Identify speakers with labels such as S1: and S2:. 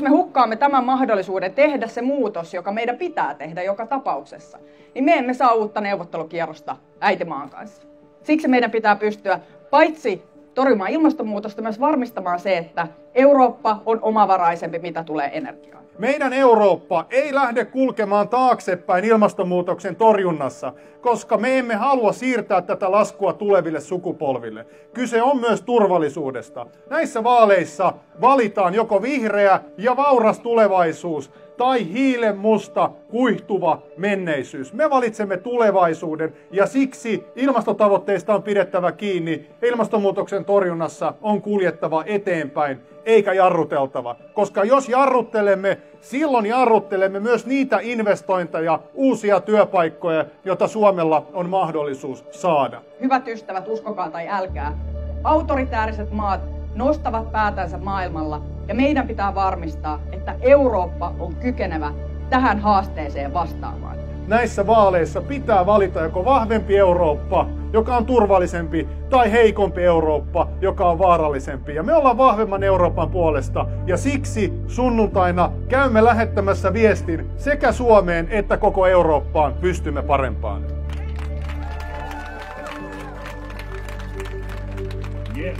S1: me hukkaamme tämän mahdollisuuden tehdä se muutos, joka meidän pitää tehdä joka tapauksessa, niin me emme saa uutta neuvottelukierrosta äitimaan kanssa. Siksi meidän pitää pystyä paitsi torjumaan ilmastonmuutosta, myös varmistamaan se, että Eurooppa on omavaraisempi, mitä tulee energiaan.
S2: Meidän Eurooppa ei lähde kulkemaan taaksepäin ilmastonmuutoksen torjunnassa, koska me emme halua siirtää tätä laskua tuleville sukupolville. Kyse on myös turvallisuudesta. Näissä vaaleissa valitaan joko vihreä ja vauras tulevaisuus tai hiilenmusta kuihtuva menneisyys. Me valitsemme tulevaisuuden ja siksi ilmastotavoitteista on pidettävä kiinni. Ilmastonmuutoksen torjunnassa on kuljettava eteenpäin eikä jarruteltava. Koska jos jarruttelemme, silloin jarruttelemme myös niitä investointeja, uusia työpaikkoja, joita Suomella on mahdollisuus saada.
S1: Hyvät ystävät, uskokaa tai älkää, autoritääriset maat nostavat päätänsä maailmalla ja meidän pitää varmistaa, että Eurooppa on kykenevä tähän haasteeseen vastaamaan.
S2: Näissä vaaleissa pitää valita joko vahvempi Eurooppa, joka on turvallisempi, tai heikompi Eurooppa, joka on vaarallisempi. Ja me ollaan vahvemman Euroopan puolesta, ja siksi sunnuntaina käymme lähettämässä viestin sekä Suomeen että koko Eurooppaan: pystymme parempaan.
S3: Yes,